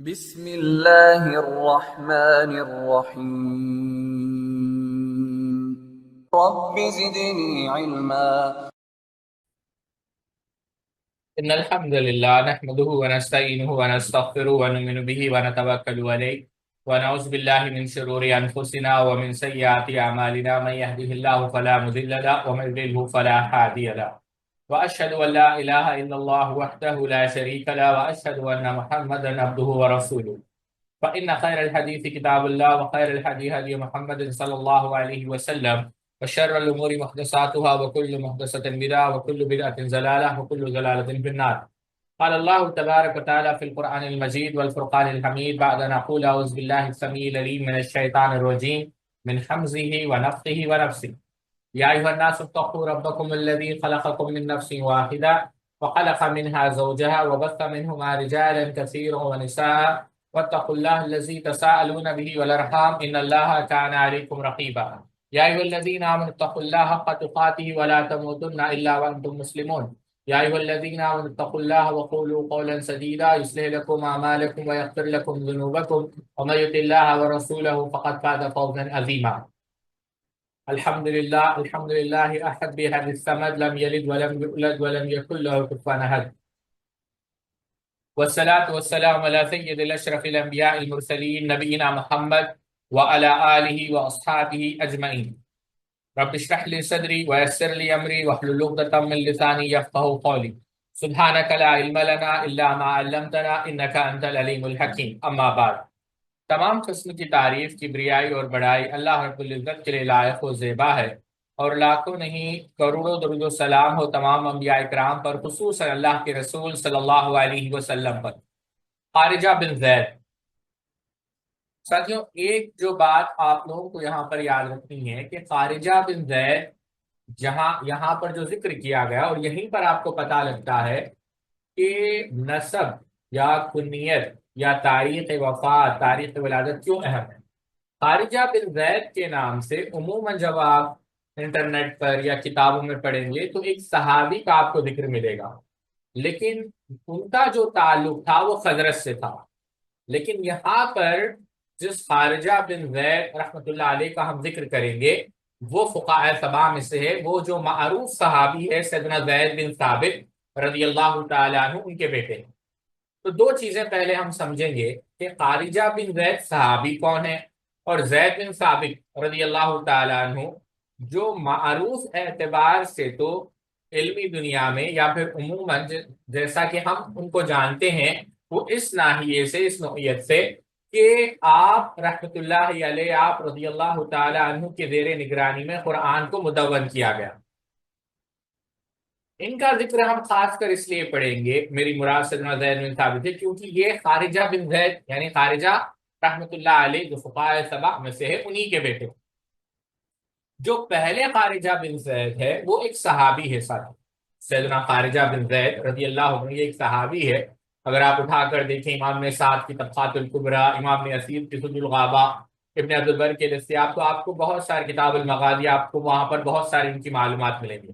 بسم اللہ الرحمن الرحیم رب زدنی علما إن الحمد لله نحمده ونستعينه ونستغفره ونؤمن به ونتوكل عليه ونعوذ بالله من شرور أنفسنا ومن سيئات أعمالنا من يهده الله فلا مضل له ومن يضلل فلا هادي له وأشهد أن لا إله إلا الله وحده لا شريك له وأشهد أن محمدا عبده ورسوله فإن خير الحديث كتاب الله وخير الحديث هدي محمد صلى الله عليه وسلم وشر الأمور محدثاتها وكل محدثة بدعة وكل بدعة ضلالة وكل ضلالة في النار. قال الله تبارك وتعالى في القرآن المجيد والفرقان الحميد بعد أن أقول أعوذ بالله السميع العليم من الشيطان الرجيم من حمزه ونفخه ونفسه. يا أيها الناس اتقوا ربكم الذي خلقكم من نفس واحدة وخلق منها زوجها وبث منهما رجالا كثيرا ونساء واتقوا الله الذي تساءلون به والأرحام إن الله كان عليكم رقيبا. يا أيها الذين آمنوا اتقوا الله حق تقاته ولا تموتن إلا وأنتم مسلمون. يا أيها الذين آمنوا اتقوا الله وقولوا قولا سديدا يصلح لكم أعمالكم ويغفر لكم ذنوبكم ومن يطع الله ورسوله فقد فاز فوزا عظيما. الحمد لله أحد بهذا الصمد لم يلد ولم يولد ولم يكن له كفوا أحد والصلاة والسلام على سيد الأشرف الأنبياء المرسلين نبينا محمد وعلى آله وأصحابه أجمعين. رب اشرح لي صدري ويسر لي أمري واحلل عقدة من لساني يفقهوا قولي. سبحانك لا علم لنا إلا ما علمتنا إنك أنت العليم الحكيم. أما بعد. تمام قسم کی تعریف، کبریائی اور بڑائی اللہ رب العزت کے لیے لائق و زیبا ہے، اور لاکھوں نہیں کروڑوں درود و سلام ہو تمام انبیاء کرام پر، خصوصاً اللہ کے رسول صلی اللہ علیہ وسلم پر۔ خارجہ بن زید، ساتھیوں ایک جو بات آپ لوگوں کو یہاں پر یاد رکھنی ہے کہ خارجہ بن زید یہاں پر جو ذکر کیا گیا، اور یہیں پر آپ کو پتہ لگتا ہے کہ نسب یا کنیت یا تاریخ وفات، تاریخ ولادت کیوں اہم ہے۔ خارجہ بن زید کے نام سے عموماً جب آپ انٹرنیٹ پر یا کتابوں میں پڑھیں گے تو ایک صحابی کا آپ کو ذکر ملے گا، لیکن ان کا جو تعلق تھا وہ خزرج سے تھا۔ لیکن یہاں پر جس خارجہ بن زید رحمۃ اللہ علیہ کا ہم ذکر کریں گے وہ فقہاء سبع میں سے ہے، وہ جو معروف صحابی ہے سیدنا زید بن ثابت رضی اللہ تعالیٰ عنہ، ان کے بیٹے ہیں۔ تو دو چیزیں پہلے ہم سمجھیں گے کہ خارجہ بن زید صحابی کون ہے، اور زید بن ثابت رضی اللہ تعالیٰ عنہ جو معروف اعتبار سے تو علمی دنیا میں یا پھر عموماً جیسا کہ ہم ان کو جانتے ہیں، وہ اس ناحیے سے، اس نوعیت سے کہ آپ رحمت اللہ علیہ، آپ رضی اللہ تعالیٰ عنہ کے زیر نگرانی میں قرآن کو مدون کیا گیا۔ ان کا ذکر ہم خاص کر اس لیے پڑھیں گے، میری مراد سیدنا زید بن ثابت ہے، کیونکہ یہ خارجہ بن زید یعنی خارجہ رحمت اللہ علیہ جو فقہاء سبع میں سے ہے انہی کے بیٹے۔ جو پہلے خارجہ بن زید ہے وہ ایک صحابی ہے، ساتھ سیدنا خارجہ بن زید رضی اللہ عنہ، یہ ایک صحابی ہے۔ اگر آپ اٹھا کر دیکھیں امام نے سعد کی طبقات الکبریٰ، امام نے اسیر کی سد الغابہ، ابن عبد البر کے دستیاب، تو آپ کو بہت سارے کتاب المغازی، آپ کو وہاں پر بہت ساری ان کی معلومات ملیں گی۔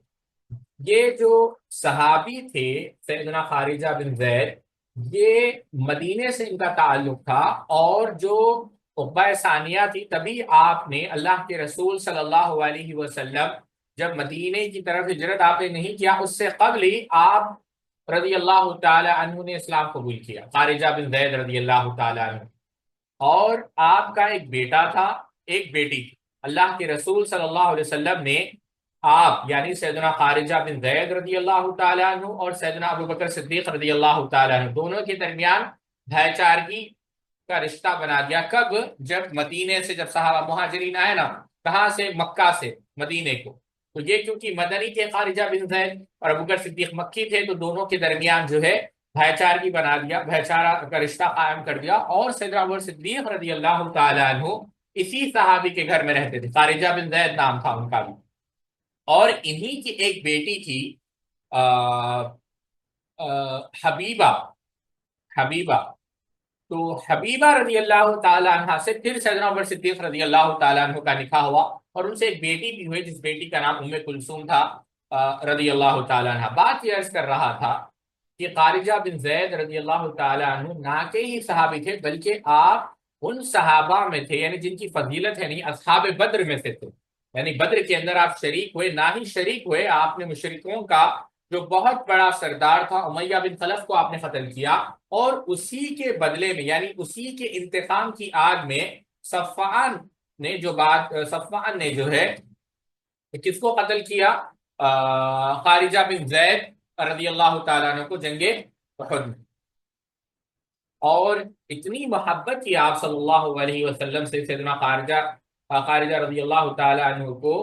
یہ جو صحابی تھے سیدنا خارجہ بن زید، یہ مدینے سے ان کا تعلق تھا، اور جو عقبہ ثانیہ تھی تبھی آپ نے اللہ کے رسول صلی اللہ علیہ وسلم جب مدینے کی طرف ہجرت آپ نے نہیں کیا، اس سے قبل ہی آپ رضی اللہ تعالی عنہ نے اسلام قبول کیا، خارجہ بن زید رضی اللہ تعالی عنہ۔ اور آپ کا ایک بیٹا تھا، ایک بیٹی تھی۔ اللہ کے رسول صلی اللہ علیہ وسلم نے آپ یعنی سیدنا خارجہ بن زید رضی اللہ تعالیٰ عنہ اور سیدنا ابو بکر صدیق رضی اللہ تعالیٰ عنہ دونوں کے درمیان بھائی چارگی کا رشتہ بنا دیا۔ کب؟ جب مدینے سے، جب صحابہ مہاجرین آئے نا، کہاں سے؟ مکہ سے مدینے کو، تو یہ کیونکہ مدنی تھے خارجہ بن زید اور ابو بکر صدیق مکی تھے، تو دونوں کے درمیان جو ہے بھائی چارگی بنا دیا، بھائی چارہ کا رشتہ قائم کر دیا۔ اور سیدنا ابو بکر صدیق رضی اللہ تعالیٰ عنہ اسی صحابی کے گھر میں رہتے تھے، خارجہ بن زید نام تھا ان کا بھی۔ اور انہی کی ایک بیٹی تھی حبیبہ، حبیبہ تو حبیبہ رضی اللہ تعالیٰ عنہ سے پھر سیدنا عمر صدیق رضی اللہ تعالیٰ عنہ کا نکاح ہوا، اور ان سے ایک بیٹی بھی ہوئی جس بیٹی کا نام ام کلثوم تھا رضی اللہ تعالیٰ عنہ۔ بات یہ عرض کر رہا تھا کہ خارجہ بن زید رضی اللہ تعالیٰ عنہ نہ کہ ہی صحابی تھے بلکہ آپ ان صحابہ میں تھے، یعنی جن کی فضیلت ہے نہیں، اصحاب بدر میں سے تھے، یعنی بدر کے اندر آپ شریک ہوئے، نہ ہی شریک ہوئے، آپ نے مشرکوں کا جو بہت بڑا سردار تھا امیہ بن خلف کو آپ نے قتل کیا، اور اسی کے بدلے میں یعنی اسی کے انتقام کی آگ میں صفوان صفوان نے جو ہے کس کو قتل کیا؟ خارجہ بن زید رضی اللہ تعالیٰ عنہ کو جنگ احد میں۔ اور اتنی محبت کی آپ صلی اللہ علیہ وسلم سے سیدنا خارجہ رضی اللہ تعالیٰ عنہ کو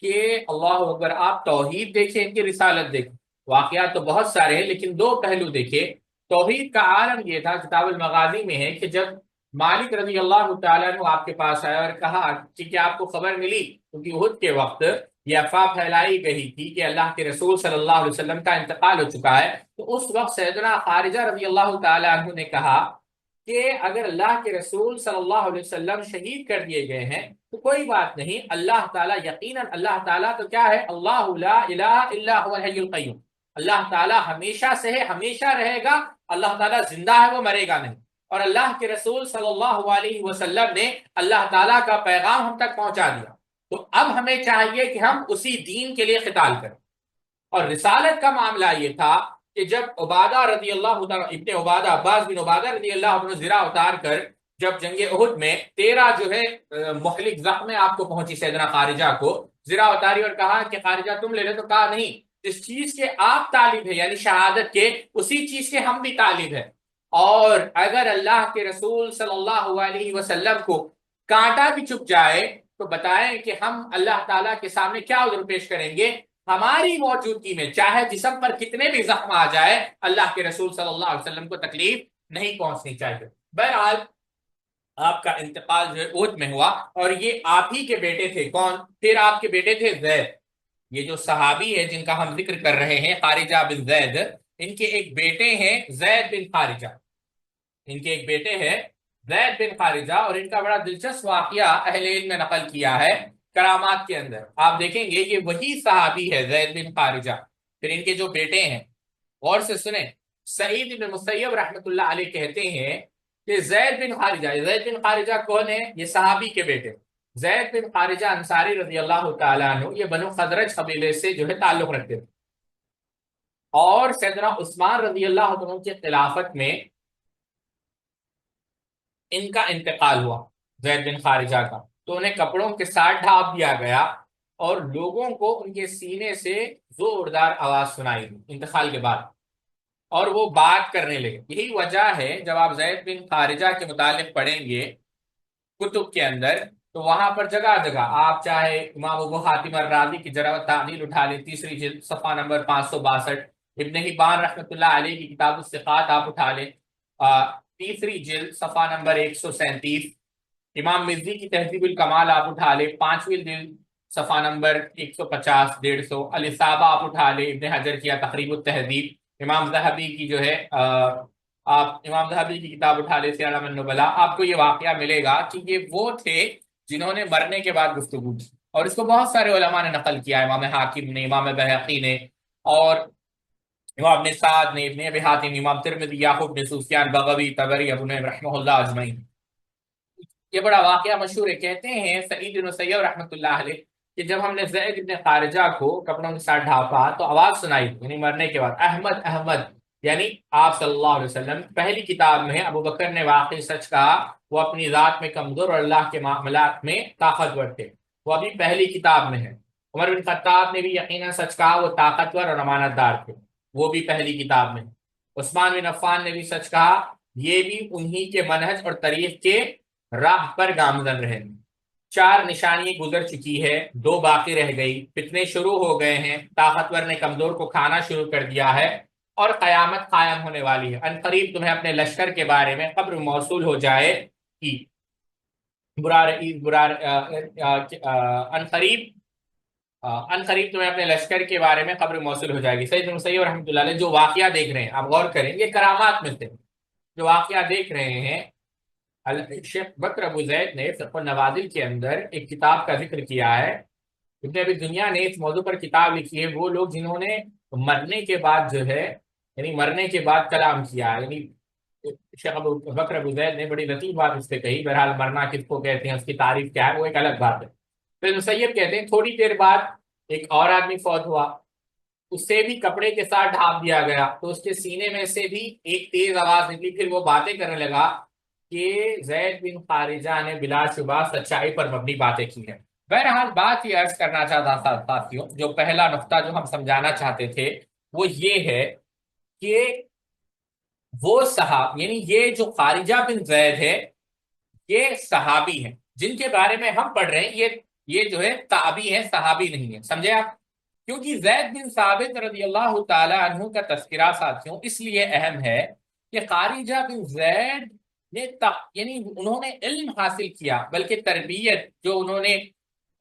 کہ اللہ اکبر، آپ توحید دیکھیں، ان کی رسالت دیکھیں، واقعات تو بہت سارے ہیں لیکن دو پہلو دیکھیں۔ توحید کا عالم یہ تھا، کتاب المغازی میں ہے کہ جب مالک رضی اللہ تعالیٰ عنہ آپ کے پاس آیا اور کہا کہ کیا آپ کو خبر ملی، کیونکہ احد کے وقت یہ افواہ پھیلائی گئی تھی کہ اللہ کے رسول صلی اللہ علیہ وسلم کا انتقال ہو چکا ہے، تو اس وقت سیدنا خارجہ رضی اللہ تعالیٰ عنہ نے کہا کہ اگر اللہ کے رسول صلی اللہ علیہ وسلم شہید کر دیے گئے ہیں تو کوئی بات نہیں، اللہ تعالیٰ یقیناً اللہ تعالیٰ تو کیا ہے، اللہ لا الہ الا هو الحی القیوم، اللہ تعالیٰ ہمیشہ سے ہے، ہمیشہ رہے گا، اللہ تعالیٰ زندہ ہے، وہ مرے گا نہیں، اور اللہ کے رسول صلی اللہ علیہ وسلم نے اللہ تعالیٰ کا پیغام ہم تک پہنچا دیا، تو اب ہمیں چاہیے کہ ہم اسی دین کے لیے قتال کریں۔ اور رسالت کا معاملہ یہ تھا کہ جب عبادہ رضی اللہ ابن عبادہ عباس بن عبادہ رضی اللہ عنہ زرہ اتار کر جب جنگ احد میں 13 جو ہے مہلک زخم آپ کو پہنچی سیدنا خارجہ کو، زرہ اتاری اور کہا کہ خارجہ تم لے لے، تو کہا نہیں، جس چیز کے آپ طالب ہے یعنی شہادت کے، اسی چیز کے ہم بھی طالب ہیں، اور اگر اللہ کے رسول صلی اللہ علیہ وسلم کو کانٹا بھی چپ جائے تو بتائیں کہ ہم اللہ تعالیٰ کے سامنے کیا عذر پیش کریں گے، ہماری موجودگی میں چاہے جسم پر کتنے بھی زخم آ جائے، اللہ کے رسول صلی اللہ علیہ وسلم کو تکلیف نہیں پہنچنی چاہیے۔ بہرحال آپ کا انتقال جو ہے احد میں ہوا، اور یہ آپ ہی کے بیٹے تھے، کون؟ پھر آپ کے بیٹے تھے زید، یہ جو صحابی ہے جن کا ہم ذکر کر رہے ہیں خارجہ بن زید، ان کے ایک بیٹے ہیں زید بن خارجہ، ان کے ایک بیٹے ہیں زید بن خارجہ، اور ان کا بڑا دلچسپ واقعہ اہل علم نے نقل کیا ہے کرامات کے اندر، آپ دیکھیں گے یہ وہی صحابی ہے زید بن خارجہ، پھر ان کے جو بیٹے ہیں، غور سے سنیں، سعید بن مسیب رحمۃ اللہ علیہ کہتے ہیں کہ زید بن خارجہ کون ہے؟ یہ صحابی کے بیٹے، زید بن خارجہ انصاری رضی اللہ تعالیٰ عنہ، یہ بنو خزرج قبیلے سے جو ہے تعلق رکھتے تھے، اور سیدنا عثمان رضی اللہ عنہ کی خلافت میں ان کا انتقال ہوا، زید بن خارجہ کا، تو انہیں کپڑوں کے ساتھ ڈھانپ دیا گیا اور لوگوں کو ان کے سینے سے زوردار آواز سنائی انتقال کے بعد، اور وہ بات کرنے لگے۔ یہی وجہ ہے جب آپ زید بن خارجہ کے متعلق پڑھیں گے کتب کے اندر تو وہاں پر جگہ جگہ آپ چاہے امام ابو حاتم الرازی کی جرح و تعدیل اٹھا لیں، تیسری جلد صفحہ نمبر 562، ابن حبان رحمۃ اللہ علیہ کی کتاب الثقات آپ اٹھا لیں، تیسری جلد صفحہ نمبر 137، امام مزی کی تہذیب الکمال آپ اٹھا لیں، 5ویں جلد صفحہ نمبر 150 150، الاصابہ آپ اٹھا لیں، ابن حجر کیا تقریب التہذیب، امام ذہبی کی جو ہے آپ امام ذہبی کی کتاب اٹھا لیں سیر اعلام النبلاء، آپ کو یہ واقعہ ملے گا کہ یہ وہ تھے جنہوں نے مرنے کے بعد گفتگو کی، اور اس کو بہت سارے علماء نے نقل کیا، امام حاکم نے، امام بہقی نے، اور امام ابن سعد نے، ابن ابی حاتم، امام ترمذی، یعقوب بن سفیان، بغوی، طبری، ابو نعیم رحمہ اللہ اجمعین۔ یہ بڑا واقعہ مشہور ہے، کہتے ہیں سعید بن مسیب رحمۃ اللہ علیہ کہ جب ہم نے زید بن خارجہ کو کپڑوں کے ساتھ ڈھانپا تو آواز سنائی، یعنی مرنے کے بعد، احمد احمد، یعنی آپ صلی اللہ علیہ وسلم پہلی کتاب میں ابو بکر نے واقعی سچ کہا، وہ اپنی ذات میں کمزور اور اللہ کے معاملات میں طاقتور تھے، وہ ابھی پہلی کتاب میں ہے۔ عمر بن خطاب نے بھی یقیناً سچ کہا، وہ طاقتور اور امانت دار تھے، وہ بھی پہلی کتاب میں۔ عثمان بن عفان نے بھی سچ کہا، یہ بھی انہی کے منہج اور طریق کے راہ پر گامزن رہے۔ 4 نشانی گزر چکی ہے، 2 باقی رہ گئی، فتنے شروع ہو گئے ہیں، طاقتور نے کمزور کو کھانا شروع کر دیا ہے، اور قیامت قائم ہونے والی ہے۔ ان قریب تمہیں اپنے لشکر کے بارے میں خبر موصول ہو جائے گی، ان قریب تمہیں اپنے لشکر کے بارے میں خبر موصول ہو جائے گی۔ سید مسیب رحمۃ اللہ علیہ جو واقعہ دیکھ رہے ہیں، آپ غور کریں، یہ کرامات میں سے جو واقعہ دیکھ رہے ہیں، شیخ بکر ابو زید نے فقہ النوازل کے اندر ایک کتاب کا ذکر کیا ہے، ابن ابی دنیا نے اس موضوع پر کتاب لکھی ہے، وہ لوگ جنہوں نے مرنے کے بعد جو ہے یعنی مرنے کے بعد کلام کیا، یعنی شیخ ابو بکر ابو زید نے بڑی لطیف بات اس پہ کہی. بہرحال مرنا کس کو کہتے ہیں، اس کی تعریف کیا ہے، وہ ایک الگ بات ہے. پھر مسیب کہتے ہیں تھوڑی دیر بعد ایک اور آدمی فوت ہوا، اسے بھی کپڑے کے ساتھ ڈھانپ دیا گیا، تو اس کے سینے میں سے بھی ایک تیز آواز نکلی. پھر وہ باتیں کرنے لگا کہ زید بن خارجہ نے بلا شبہ سچائی پر مبنی باتیں کی ہیں. بہرحال بات یہ عرض کرنا چاہتا تھا ساتھیوں، جو پہلا نقطہ جو ہم سمجھانا چاہتے تھے وہ یہ ہے کہ وہ صحاب، یعنی یہ جو خارجہ بن زید ہے یہ صحابی ہیں جن کے بارے میں ہم پڑھ رہے ہیں. یہ جو ہے تابعی ہے، صحابی نہیں ہے. سمجھے آپ؟ کیونکہ زید بن ثابت رضی اللہ تعالی عنہ کا تذکرہ ساتھیوں اس لیے اہم ہے کہ خارجہ بن زید نے یعنی انہوں نے علم حاصل کیا، بلکہ تربیت جو انہوں نے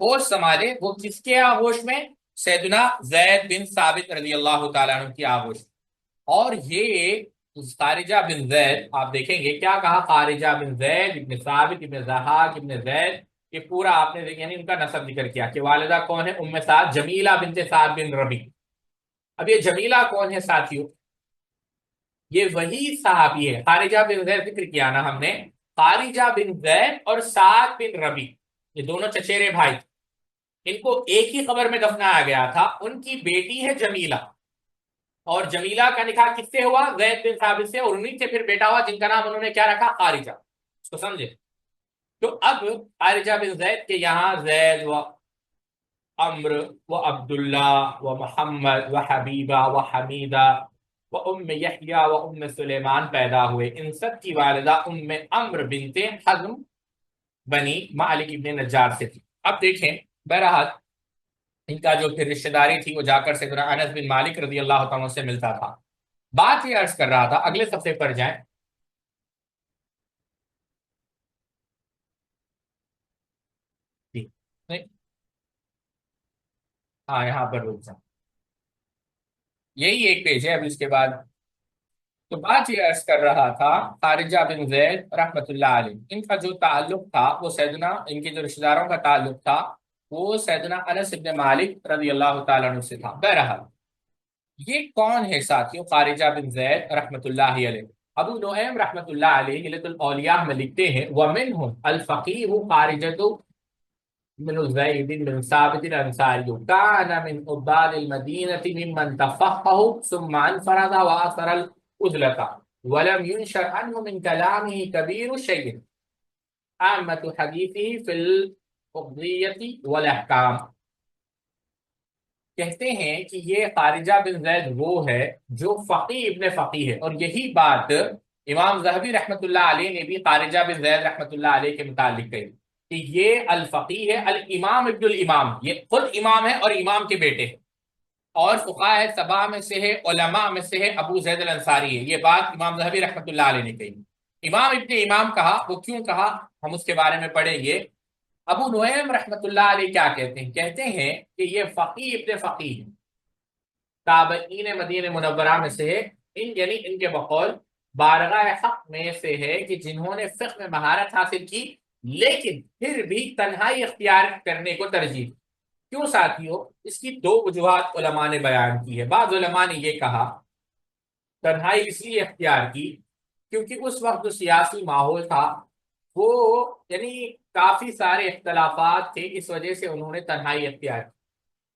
ہوش سنبھالے وہ کس کے آغوش میں؟ سیدنا زید بن ثابت رضی اللہ تعالی عنہ کی آغوش. اور یہ خارجہ بن زید آپ دیکھیں گے کیا کہا، خارجہ بن زید ابن ثابت ابن ضحاک ابن زید، یہ پورا آپ نے یعنی ان کا نسب ذکر کیا کہ والدہ کون ہے؟ ام سعد جمیلہ بنت سعد بن ربی. اب یہ جمیلہ کون ہے ساتھیوں؟ یہ وہی صحابی ہے. خارجہ بن زید ذکر کیا نا ہم نے، خارجہ بن زید اور سعد بن ربی یہ دونوں چچیرے بھائی، ان کو ایک ہی قبر میں دفنایا گیا تھا. ان کی بیٹی ہے جمیلہ، اور جمیلہ کا نکاح کس سے ہوا؟ زید بن ثابت سے، اور انہیں سے پھر بیٹا ہوا جن کا نام انہوں نے کیا رکھا؟ خارجہ. اس کو سمجھے؟ تو اب خارجہ بن زید کے یہاں زید و عمر و عبداللہ و محمد و حبیبہ و حمیدہ و ام یحییٰ و ام سلیمان پیدا ہوئے. ان سب کی والدہ ام عمر بنت حزم بنی مالک ابن نجار سے تھی. اب دیکھیں بہرحال ان کا جو پھر رشتہ داری تھی وہ جا کر سیدنا انس بن مالک رضی اللہ تعالیٰ سے ملتا تھا. بات یہ عرض کر رہا تھا، اگلے صفحے پر جائیں. جی نہیں، ہاں یہاں پر رک جائیں، یہی ایک پیج ہے اب اس کے بعد. تو بات یہ عرض کر رہا تھا خارجہ بن زید رحمۃ اللہ علیہ، ان کا جو تعلق تھا وہ سیدنا، ان کے جو رشتہ داروں کا تعلق تھا وہ سیدنا انس بن مالک رضی اللہ تعالیٰ عنہ سے تھا. بہرحال یہ کون ہے ساتھیوں؟ خارجہ بن زید رحمۃ اللہ علیہ. ابو نعیم رحمۃ اللہ علیہ ہلۃ الاولیاء میں لکھتے ہیں ومنهم الفقیہ خارجہ بن زید بن ثابت الانصاری كان من عباد المدینة ممن تفقه ثم انفرد واثر العزلة ولم ينشر عنه من كلامه كبير شيء عامة حديثه في القضية والاحکام. کہتے ہیں کہ یہ خارجہ بن زید وہ ہے جو فقی ابن فقی ہے، اور یہی بات امام ذہبی رحمۃ اللہ علیہ نے بھی خارجہ بن زید رحمۃ اللہ علیہ کے متعلق کہی کہ یہ الفقی ہے الامام ابن الامام، یہ خود امام ہے اور امام کے بیٹے ہیں، اور فقہاء سبع میں سے ہے، علماء میں سے ہے، ابو زید الانصاری ہے. یہ بات امام ذہبی رحمۃ اللہ علیہ نے کہی. امام ابن امام کہا، وہ کیوں کہا ہم اس کے بارے میں پڑھیں گے. ابو نعیم رحمۃ اللہ علیہ کیا کہتے ہیں؟ کہتے ہیں کہ یہ فقی ابن فقی ہے، تابعین مدینہ منورہ میں سے ہے. یعنی ان کے بقول بارگاہ حق میں سے ہے کہ جنہوں نے فقہ میں مہارت حاصل کی لیکن پھر بھی تنہائی اختیار کرنے کو ترجیح. کیوں ساتھیوں؟ اس کی دو وجوہات علماء نے بیان کی ہے. بعض علماء نے یہ کہا تنہائی اس لیے اختیار کی کیونکہ اس وقت جو سیاسی ماحول تھا وہ یعنی کافی سارے اختلافات تھے، اس وجہ سے انہوں نے تنہائی اختیار کی.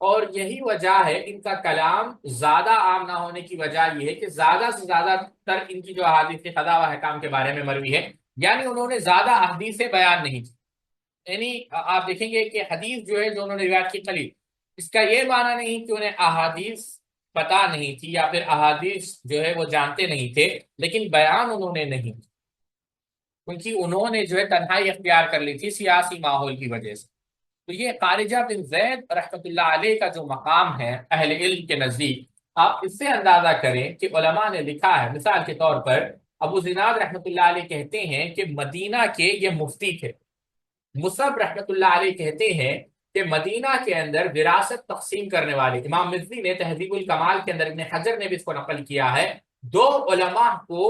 اور یہی وجہ ہے ان کا کلام زیادہ عام نہ ہونے کی وجہ یہ ہے کہ زیادہ سے زیادہ تر ان کی جو احادیث قضاء و احکام کے بارے میں مروی ہے، یعنی انہوں نے زیادہ احادیث بیان نہیں کی. یعنی آپ دیکھیں گے کہ حدیث جو ہے جو انہوں نے روایت کی قلیل، اس کا یہ معنی نہیں کہ انہیں احادیث پتہ نہیں تھی یا پھر احادیث جو ہے وہ جانتے نہیں تھے، لیکن بیان انہوں نے نہیں، کیونکہ انہوں نے جو ہے تنہائی اختیار کر لی تھی سیاسی ماحول کی وجہ سے. تو یہ خارجہ بن زید رحمۃ اللہ علیہ کا جو مقام ہے اہل علم کے نزدیک، آپ اس سے اندازہ کریں کہ علماء نے لکھا ہے. مثال کے طور پر ابو زناد رحمۃ اللہ علیہ کہتے ہیں کہ مدینہ کے یہ مفتی تھے. مصعب رحمۃ اللہ علیہ کہتے ہیں کہ مدینہ کے اندر وراثت تقسیم کرنے والے، امام مزی نے تہذیب الکمال کے اندر، ابن حجر نے بھی اس کو نقل کیا ہے، دو علماء کو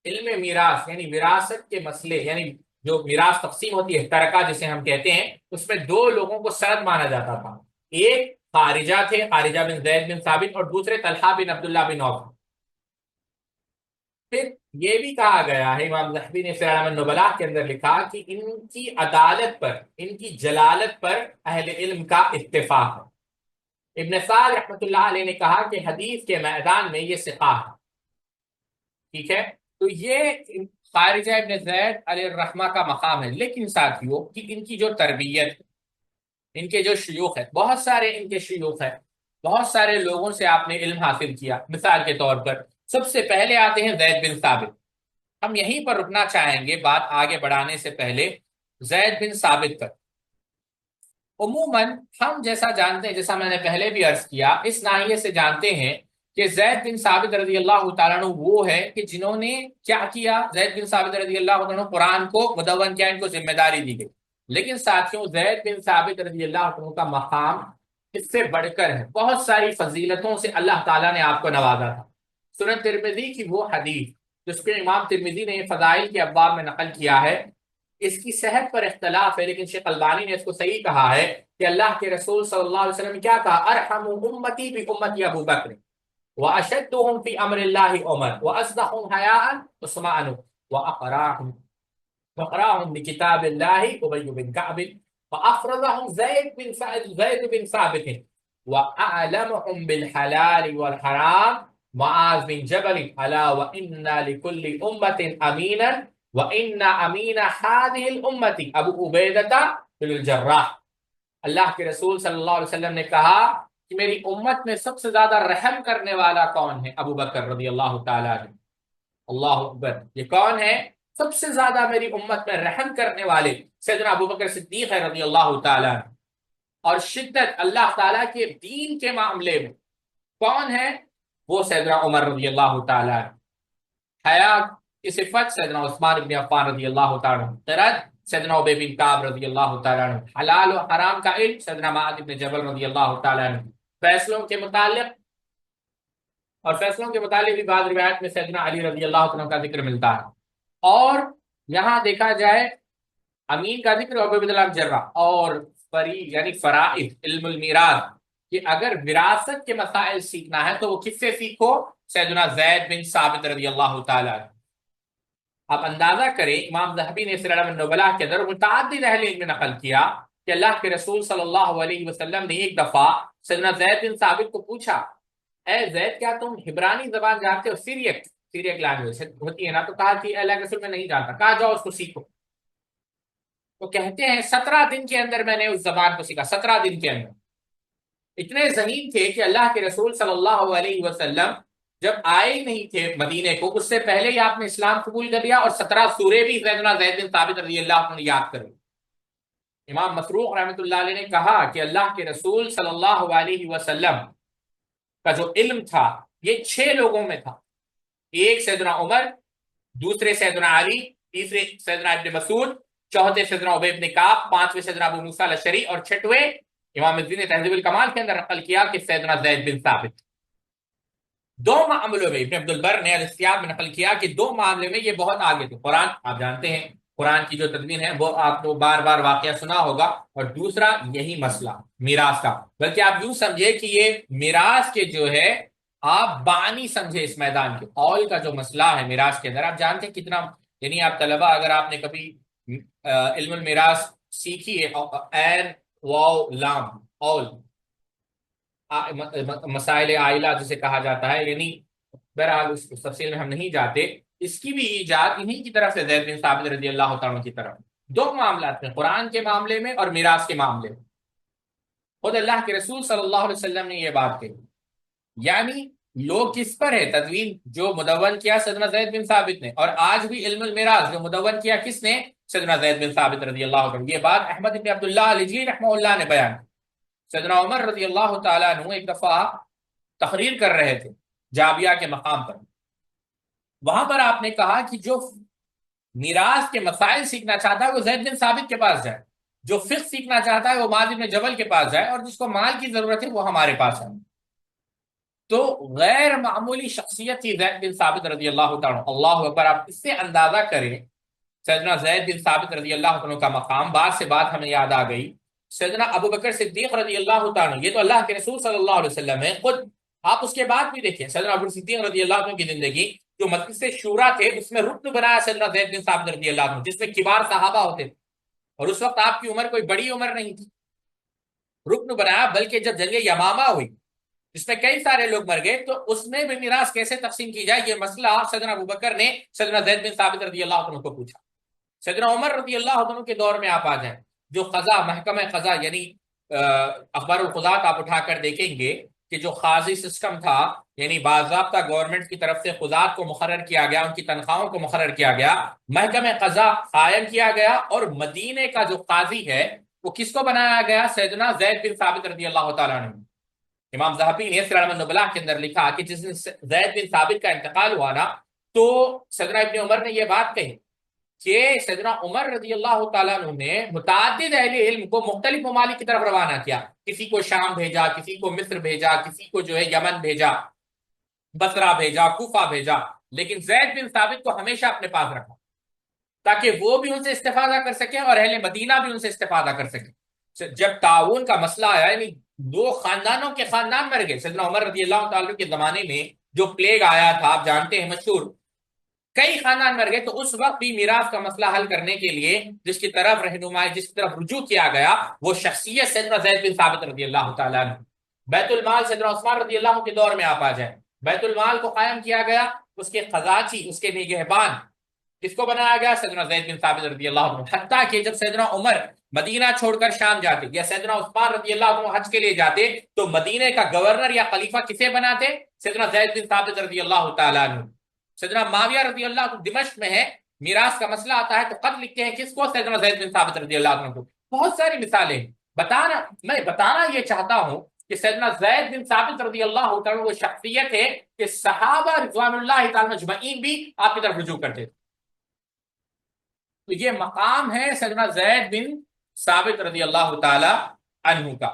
علم میراث یعنی وراثت کے مسئلے، یعنی جو میراث تقسیم ہوتی ہے ترکہ جسے ہم کہتے ہیں، اس میں دو لوگوں کو سند مانا جاتا تھا. ایک خارجہ تھے، خارجہ بن زید بن ثابت، اور دوسرے طلحہ بن عبداللہ بن عوف. پھر یہ بھی کہا گیا ہے، امام ذہبی نے سیر اعلام النبلاء کے اندر لکھا کہ ان کی عدالت پر، ان کی جلالت پر اہل علم کا اتفاق ہے۔ ابن سعد رحمۃ اللہ علیہ نے کہا کہ حدیث کے میدان میں یہ ثقہ ہے، ٹھیک ہے۔ تو یہ خارجہ ابن زید علیہ الرحمہ کا مقام ہے، لیکن ساتھیوں کہ ان کی جو تربیت، ان کے جو شیوخ ہے، بہت سارے ان کے شیوخ ہیں، بہت سارے لوگوں سے آپ نے علم حاصل کیا۔ مثال کے طور پر سب سے پہلے آتے ہیں زید بن ثابت۔ ہم یہیں پر رکنا چاہیں گے بات آگے بڑھانے سے پہلے، زید بن ثابت پر۔ عموماً ہم جیسا جانتے ہیں، جیسا میں نے پہلے بھی عرض کیا، اس ناحیے سے جانتے ہیں کہ زید بن ثابت رضی اللہ تعالیٰ عنہ وہ ہے کہ جنہوں نے کیا کیا، زید بن ثابت رضی اللہ عنہ قرآن کو مدون کیا، ان کو ذمہ داری دی گئی۔ لیکن ساتھیوں زید بن ثابت رضی اللہ عنہ کا مقام اس سے بڑھ کر ہے، بہت ساری فضیلتوں سے اللہ تعالیٰ نے آپ کو نوازا تھا۔ سنن ترمذی کی وہ حدیث جس کو امام ترمذی نے فضائل کے ابواب میں نقل کیا ہے، اس کی صحت پر اختلاف ہے، لیکن شیخ البانی نے اس کو صحیح کہا ہے کہ اللہ کے رسول صلی اللہ علیہ وسلم نے کیا کہا، ارحم امتی بامتی ابو بکر واشدهم في امر الله عمر واصدقهم حیاء عثمان واقراهم بكتاب الله ابي بن كعب وافرضهم زيد بن ثابت واعلمهم بالحلال والحرام معاذ بن جبل الا وان لكل امه امينا وان امين هذه الامه ابو عبیدہ بن الجراح۔ اللہ کے رسول صلی اللہ علیہ وسلم نے کہا کہ میری امت میں سب سے زیادہ رحم کرنے والا کون ہے؟ ابو بکر رضی اللہ تعالیٰ عنہ۔ اللہ اکبر، یہ کون ہے؟ سب سے زیادہ میری امت میں رحم کرنے والے سیدنا ابو بکر صدیق ہے رضی اللہ تعالیٰ عنہ۔ اور شدت اللہ تعالیٰ کے دین کے معاملے میں کون ہے؟ وہ سیدنا عمر رضی اللہ تعالیٰ عنہ۔ حیا کی صفت سیدنا عثمان بن عفان رضی اللہ تعالیٰ عنہ۔ قرأت سیدنا ابی بن کعب رضی اللہ تعالیٰ عنہ۔ حلال و حرام کا علم سیدنا معاذ بن جبل رضی اللہ تعالیٰ عنہ۔ فیصلوں کے متعلق، اور فیصلوں کے متعلق بھی بعض روایت میں سیدنا علی رضی اللہ عنہ کا ذکر ملتا ہے۔ اور یہاں دیکھا جائے امین کا ذکر ابو عبیدہ بن جراح، اور یعنی فرائض، علم المیراث، کہ اگر وراثت کے مسائل سیکھنا ہے تو وہ کس سے سیکھو؟ سیدنا زید بن ثابت رضی اللہ تعالیٰ عنہ۔ آپ اندازہ کریں، امام ذہبی نے سیر اعلام النبلاء کے اندر متعدد اہل علم میں نقل کیا کہ اللہ کے رسول صلی اللہ علیہ وسلم نے ایک دفعہ سیدنا زید بن ثابت کو پوچھا، اے زید کیا تم عبرانی زبان جانتے ہو؟ سیریک لینگویج ہوتی ہے نا، تو کہا کہ اللہ کے رسول میں نہیں جانتا۔ کہا جاؤ اس کو سیکھو۔ تو کہتے ہیں 17 دن کے اندر میں نے اس زبان کو سیکھا، 17 دن کے اندر۔ اتنے ذہین تھے کہ اللہ کے رسول صلی اللہ علیہ وسلم جب آئے ہی نہیں تھے مدینے کو، اس سے پہلے ہی آپ نے اسلام قبول کر لیا، اور 17 سورے بھی سیدنا زید بن ثابت رضی اللہ عنہ یاد کریں۔ امام مسروق رحمۃ اللہ علیہ نے کہا کہ اللہ کے رسول صلی اللہ علیہ وسلم کا جو علم تھا یہ 6 لوگوں میں تھا، ایک سیدنا عمر، دوسرے سیدنا علی، تیسرے سیدنا ابن مسعود، چوتھے سیدنا ابی بن کعب، پانچویں سیدنا ابو موسیٰ الاشعری، اور چھٹویں امام الدین نے تہذیب الکمال کے اندر نقل کیا کہ سیدنا زید بن ثابت۔ 2 معاملوں میں ابن عبد البر نے الاستیاب میں نقل کیا کہ 2 معاملے میں یہ بہت آگے تھے۔ قرآن آپ جانتے ہیں، قرآن کی جو تدوین ہے وہ آپ کو بار بار واقعہ سنا ہوگا، اور دوسرا یہی مسئلہ میراث کا، بلکہ آپ یوں سمجھے کہ یہ میراث کے جو ہے آپ بانی سمجھے اس میدان کے، اول کا جو مسئلہ ہے میراث کے اندر۔ آپ جانتے ہیں کتنا، یعنی آپ طلبہ اگر آپ نے کبھی علم المیراث سیکھی ہے، عین واو لام اول، مسائل عائلہ جسے کہا جاتا ہے، یعنی بہرحال اس تفصیل میں ہم نہیں جاتے، اس کی بھی ایجاد انہی کی طرف سے زید بن ثابت رضی اللہ تعالیٰ کی طرف۔ 2 معاملات میں، قرآن کے معاملے میں اور میراث کے معاملے میں، خود اللہ کے رسول صلی اللہ علیہ وسلم نے یہ بات کہی۔ یعنی لوگ کس پر ہے؟ تدوین جو مدون کیا سیدنا زید بن ثابت نے، اور آج بھی علم المیراث جو مدون کیا کس نے؟ سیدنا زید بن ثابت رضی اللہ عنہ۔ یہ بات احمد بن عبداللہ علیجی رحمہ اللہ نے بیان کی۔ سیدنا عمر رضی اللہ تعالیٰ عنہ ایک دفعہ تقریر کر رہے تھے جابیہ کے مقام پر، وہاں پر آپ نے کہا کہ جو میراث کے مسائل سیکھنا چاہتا ہے وہ زید بن ثابت کے پاس جائے، جو فقہ سیکھنا چاہتا ہے وہ معاذ بن جبل کے پاس جائے، اور جس کو مال کی ضرورت ہے وہ ہمارے پاس آئے۔ تو غیر معمولی شخصیت تھی زید بن ثابت رضی اللہ تعالیٰ عنہ۔ اللہ اکبر، آپ اس سے اندازہ کریں سیدنا زید بن ثابت رضی اللہ عنہ کا مقام۔ بات سے بات ہمیں یاد آ گئی، سیدنا ابو بکر صدیق رضی اللہ تعالیٰ عنہ، یہ تو اللہ کے رسول صلی اللہ علیہ وسلم ہے خود، آپ اس کے بعد بھی دیکھیں سیدنا ابو بکر صدیق رضی اللہ عنہ کی زندگی جو مجلس شورا تھے اس میں رکن بنایا سیدنا زید بن ثابت رضی اللہ عنہ، جس میں کبار صحابہ ہوتے تھے، اور اس وقت آپ کی عمر کوئی بڑی عمر نہیں تھی، رکن بنایا۔ بلکہ جب جنگ یمامہ ہوئی جس میں کئی سارے لوگ مر گئے، تو اس میں بھی میراث کیسے تقسیم کی جائے، یہ مسئلہ سیدنا ابوبکر نے سیدنا زید بن ثابت رضی اللہ عنہ کو پوچھا۔ سیدنا عمر رضی اللہ عنہ کے دور میں آپ آ جائیں، جو قضا، محکمہ قضا یعنی اخبار القضات آپ اٹھا کر دیکھیں گے کہ جو قاضی سسٹم تھا، یعنی باضابطہ گورنمنٹ کی طرف سے قضات کو مقرر کیا گیا، ان کی تنخواہوں کو مقرر کیا گیا، محکمہ قضا قائم کیا گیا، اور مدینے کا جو قاضی ہے وہ کس کو بنایا گیا؟ سیدنا زید بن ثابت رضی اللہ تعالیٰ عنہ۔ امام ذہبی نے سیر اعلام النبلاء کے اندر لکھا کہ جس دن زید بن ثابت کا انتقال ہوا نا، تو سیدنا ابن عمر نے یہ بات کہی کہ سیدنا عمر رضی اللہ تعالیٰ عنہ نے متعدد اہل علم کو مختلف ممالک کی طرف روانہ کیا، کسی کو شام بھیجا، کسی کو مصر بھیجا، کسی کو جو ہے یمن بھیجا، بصرہ بھیجا، کوفہ بھیجا، لیکن زید بن ثابت کو ہمیشہ اپنے پاس رکھا تاکہ وہ بھی ان سے استفادہ کر سکیں اور اہل مدینہ بھی ان سے استفادہ کر سکیں۔ جب تعاون کا مسئلہ آیا، یعنی دو خاندانوں کے خاندان مر گئے سیدنا عمر رضی اللہ تعالیٰ کے زمانے میں، جو پلیگ آیا تھا آپ جانتے ہیں مشہور، کئی خاندان مر گئے، تو اس وقت بھی میراث کا مسئلہ حل کرنے کے لیے جس کی طرف رہنمائی، جس کی طرف رجوع کیا گیا، وہ شخصیت سیدنا زید بن ثابت رضی اللہ تعالیٰ عنہ۔ بیت المال سیدنا عثمان رضی اللہ عنہ کے دور میں آپ آ جائیں، بیت المال کو قائم کیا گیا، اس کے قضاچی، اس کے نگہبان کس کو بنایا گیا؟ سیدنا زید بن ثابت رضی اللہ عنہ۔ حتیٰ کہ جب سیدنا عمر مدینہ چھوڑ کر شام جاتے یا سیدنا عثمان رضی اللہ عنہ حج کے لیے جاتے، تو مدینہ کا گورنر یا خلیفہ کسے بناتے؟ سیدنا زید بن ثابت رضی اللہ تعالیٰ عنہ۔ سیدنا معاویہ رضی اللہ عنہ دمشق میں ہے، میراث کا مسئلہ آتا ہے تو خط لکھتے ہیں کس کو؟ سیدنا زید بن ثابت رضی اللہ عنہ کو۔ بہت ساری مثالیں میں بتانا یہ چاہتا ہوں کہ سیدنا زید بن ثابت رضی اللہ تعالیٰ وہ شخصیت ہے کہ صحابہ رضوان اللہ تعالیٰ مجمعین بھی آپ کی طرف رجوع کرتے تھے۔ تو یہ مقام ہے سیدنا زید بن ثابت رضی اللہ تعالی عنہ کا،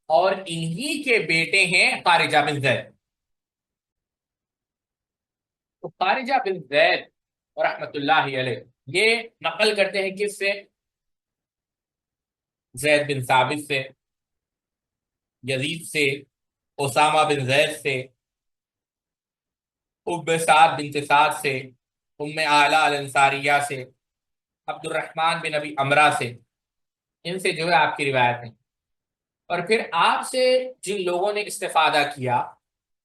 اور انہی کے بیٹے ہیں خارجہ بن زید۔ تو خارجہ بن زید رحمت اللہ علیہ یہ نقل کرتے ہیں کس سے؟ زید بن ثابت سے، یزید سے، اسامہ بن زید سے، ام سعد بنت سعد سے، ام اعلیٰ الانصاریہ سے، عبد الرحمن بن ابی امرہ سے، ان سے جو ہے آپ کی روایت ہے۔ اور پھر آپ سے جن لوگوں نے استفادہ کیا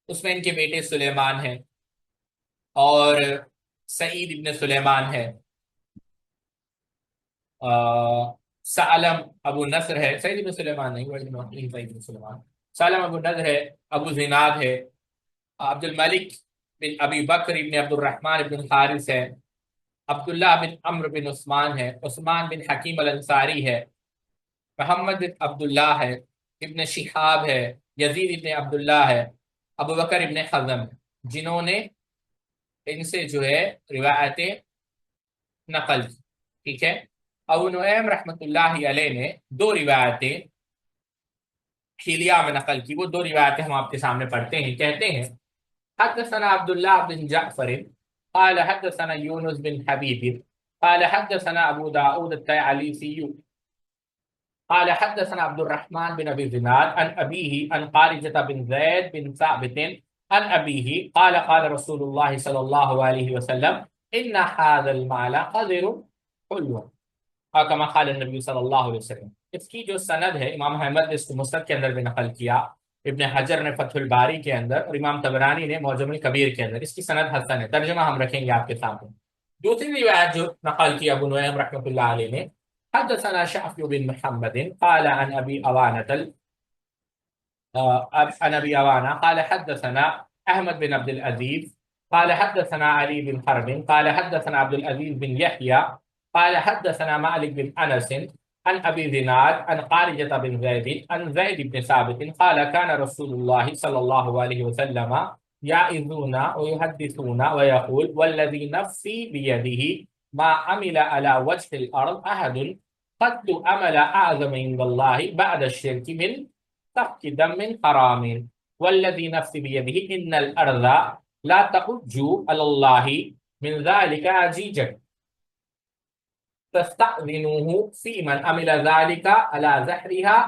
اس میں ان کے بیٹے سلیمان ہیں، اور سعید ابن سلیمان ہے، سالم ابو نصر ہے، سعید ابن سلیمان نہیں، سعید ابن سلیمان، سالم ابو نصر ہے، ابو زناد ہے، عبد الملک بن ابی بکر ابن عبد الرحمن ابن حارث ہے، عبداللہ بن عمرو بن عثمان ہے، عثمان بن حکیم الانصاری ہے، محمد بن عبداللہ ہے، ابن شہاب ہے، یزید ابن عبداللہ ہے، ابو بکر ابن حزم ہے، جنہوں نے ان سے جو ہے روایتیں نقل کی۔ ٹھیک ہے، ابو نعیم رحمت اللہ علیہ نے دو روایتیں حلیہ میں نقل کی، وہ دو روایتیں ہم آپ کے سامنے پڑھتے ہیں۔ کہتے ہیں حدثنا عبداللہ بن جعفر قال حدثنا یونس بن حبیب قال حدثنا ابو داود الطیالسی قال حدثنا عبد الرحمن بن ابي زناد عن ابيه عن خارجة بن زيد بن ثابت عن ابيه قال قال رسول الله صلى الله عليه وسلم ان هذا المال قذر حلو كما قال النبي صلی اللہ علیہ وسلم۔ اس کی جو سند ہے امام احمد نے اس کو مسند کے اندر بھی نقل کیا، ابن حجر نے فتح الباری کے اندر، اور امام طبرانی نے معجم الکبیر کے اندر، اس کی سند حسن ہے۔ ترجمہ ہم رکھیں گے آپ کے سامنے۔ دوسری روایت جو نقل کی ابو نعیم رحمۃ اللہ علیہ نے، حدثنا شعفي بن محمد قال عن ابي عوانة عن ابي عوانة قال حدثنا احمد بن عبد العزيز قال حدثنا علي بن حرب قال حدثنا عبد العزيز بن يحيى قال حدثنا مالك بن انس عن ابي زناد عن خارجة بن زيد عن زيد بن ثابت قال كان رسول الله صلى الله عليه وسلم يعظون ويحدثون ويقول والذي نفسي بيده ما عمل على وجه الارض احد قد عمل اعظم عند الله بعد الشرك من سفك دم حرام والذي نفسي بيده ان الارض لا تحج على الله من ذلك عجيجا تستأذنوه في من عمل ذلك على زهرها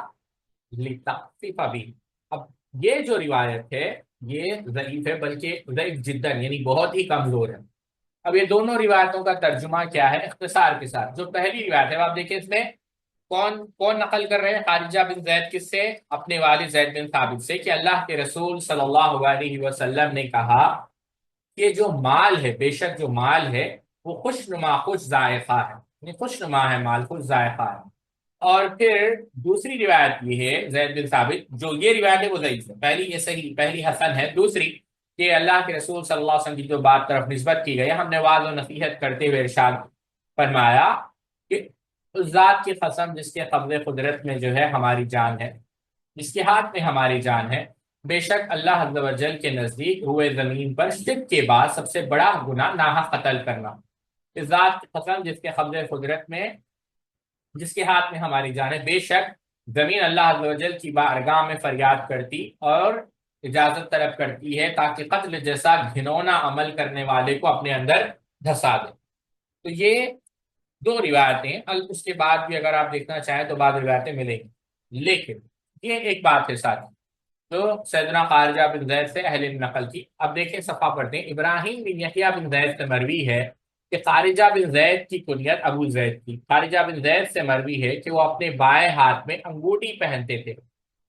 لتخفف به۔ اب یہ جو روایت ہے یہ ضعیف ہے، بلکہ ضعیف جداً یعنی بہت ہی کمزور ہے۔ اب یہ دونوں روایتوں کا ترجمہ کیا ہے اختصار کے ساتھ؟ جو پہلی روایت ہے آپ دیکھیں اس میں کون کون نقل کر رہے ہیں؟ خارجہ بن زید کس سے؟ اپنے والد زید بن ثابت سے، کہ اللہ کے رسول صلی اللہ علیہ وسلم نے کہا کہ جو مال ہے، بے شک جو مال ہے وہ خوش نما خوش ذائقہ ہے، یعنی خوش نما ہے مال، خوش ذائقہ ہے۔ اور پھر دوسری روایت یہ ہے زید بن ثابت، جو یہ روایت ہے وہ ضعیف ہے، پہلی یہ صحیح، پہلی حسن ہے، دوسری کہ اللہ کے رسول صلی اللہ علیہ وسلم کی جو بات طرف نسبت کی گئی، ہم نے واضح و نصیحت کرتے ہوئے ارشاد فرمایا کہ اس ذات کی قسم جس کے قبض قدرت میں جو ہے ہماری جان ہے، جس کے ہاتھ میں ہماری جان ہے، بے شک اللہ عز و جل کے نزدیک ہوئے زمین پر شرک کے بعد سب سے بڑا گناہ ناحق قتل کرنا۔ اس ذات کی قسم جس کے قبض قدرت میں، جس کے ہاتھ میں ہماری جان ہے، بے شک زمین اللہ عز و جل کی بارگاہ میں فریاد کرتی اور اجازت طلب کرتی ہے تاکہ قتل جیسا گھنونا عمل کرنے والے کو اپنے اندر دھسا دے۔ تو یہ دو روایتیں، اس کے بعد بھی اگر آپ دیکھنا چاہیں تو بعض روایتیں ملیں گی، لیکن یہ ایک بات ہے ساتھ جو سیدنا خارجہ بن زید سے اہل نقل کی۔ اب دیکھیں صفحہ پڑھتے ہیں، ابراہیم بن یحییٰ بن زید سے مروی ہے کہ خارجہ بن زید کی کنیت ابو زید تھی۔ خارجہ بن زید سے مروی ہے کہ وہ اپنے بائیں ہاتھ میں انگوٹھی پہنتے تھے۔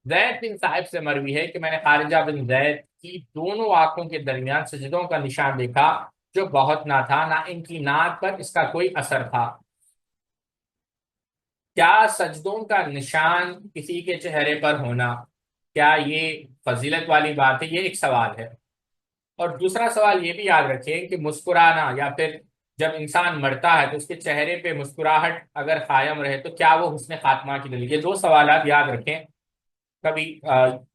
زید بن صاحب سے مروی ہے کہ میں نے خارجہ بن زید کی دونوں آنکھوں کے درمیان سجدوں کا نشان دیکھا جو بہت نہ تھا، نہ ان کی ناک پر اس کا کوئی اثر تھا۔ کیا سجدوں کا نشان کسی کے چہرے پر ہونا، کیا یہ فضیلت والی بات ہے؟ یہ ایک سوال ہے۔ اور دوسرا سوال یہ بھی یاد رکھیں کہ مسکرانا، یا پھر جب انسان مرتا ہے تو اس کے چہرے پہ مسکراہٹ اگر قائم رہے تو کیا وہ حسن خاتمہ کی دلیل؟ یہ دو سوالات یاد رکھیں، کبھی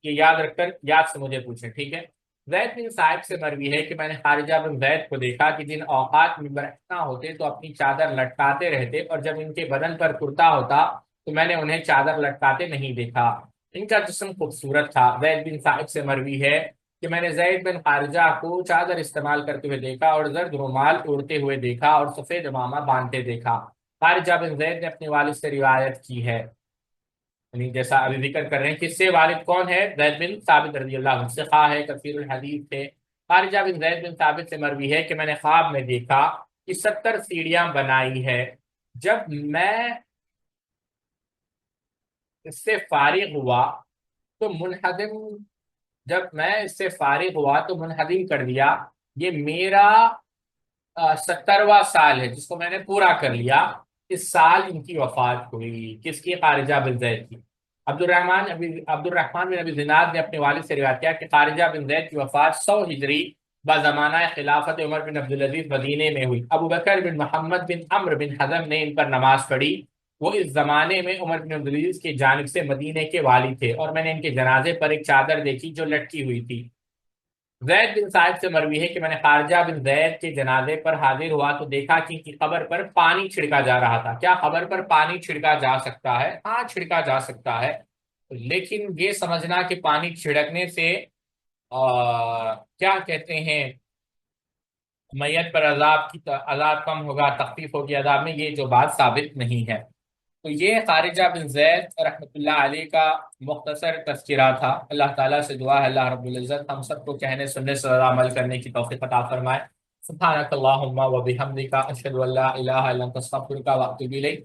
یہ یاد رکھ کر یاد سے مجھے پوچھیں، ٹھیک ہے؟ زید بن صاحب سے مروی ہے کہ میں نے خارجہ بن زید کو دیکھا کہ جن اوقات میں برہنہ ہوتے تو اپنی چادر لٹکاتے رہتے، اور جب ان کے بدن پر کرتا ہوتا تو میں نے انہیں چادر لٹکاتے نہیں دیکھا۔ ان کا جسم خوبصورت تھا۔ زید بن صاحب سے مروی ہے کہ میں نے زید بن خارجہ کو چادر استعمال کرتے ہوئے دیکھا اور زرد رومال اوڑھتے ہوئے دیکھا اور سفید امامہ باندھتے دیکھا۔ خارجہ بن زید نے اپنے والد سے روایت کی ہے، یعنی جیسا ابھی ذکر کر رہے ہیں، کس سے؟ والد کون ہے؟ زید بن ثابت رضی اللہ عنہ، ثقہ ہے، کثیر الحدیث تھے۔ خارجہ بن زید بن ثابت سے مروی ہے کہ میں نے خواب میں دیکھا کہ 70 سیڑھیاں بنائی ہے، جب میں اس سے فارغ ہوا تو منہدم جب میں اس سے فارغ ہوا تو منہدم کر دیا۔ یہ میرا 70واں سال ہے جس کو میں نے پورا کر لیا۔ اس سال ان کی وفات ہوئی۔ کس کی؟ خارجہ بن زید کی۔ عبد الرحمن بن ابی زناد نے اپنے والد سے روایت کیا کہ خارجہ بن زید کی وفات 100 ہجری بزمانہ خلافت عمر بن عبدالعزیز مدینے میں ہوئی۔ ابو بکر بن محمد بن عمرو بن حزم نے ان پر نماز پڑھی۔ وہ اس زمانے میں عمر بن عبدالعزیز کی جانب سے مدینے کے والی تھے، اور میں نے ان کے جنازے پر ایک چادر دیکھی جو لٹکی ہوئی تھی۔ زید بن صاحب سے مروی ہے کہ میں نے خارجہ بن زید کے جنازے پر حاضر ہوا تو دیکھا کہ ان کی قبر پر پانی چھڑکا جا رہا تھا۔ کیا قبر پر پانی چھڑکا جا سکتا ہے؟ ہاں، چھڑکا جا سکتا ہے، لیکن یہ سمجھنا کہ پانی چھڑکنے سے کیا کہتے ہیں میت پر عذاب کم ہوگا، تخفیف ہوگی عذاب میں، یہ جو بات ثابت نہیں ہے۔ تو یہ خارجہ بن زید رحمۃ اللہ علیہ کا مختصر تذکرہ تھا۔ اللہ تعالیٰ سے دعا ہے اللہ رب العزت ہم سب کو کہنے سننے سے زیادہ عمل کرنے کی توفیق عطا فرمائے۔ سبحانک اللہم و بحمدک، اشہد ان لا الہ الا انت، استغفرک و اتوب الیک۔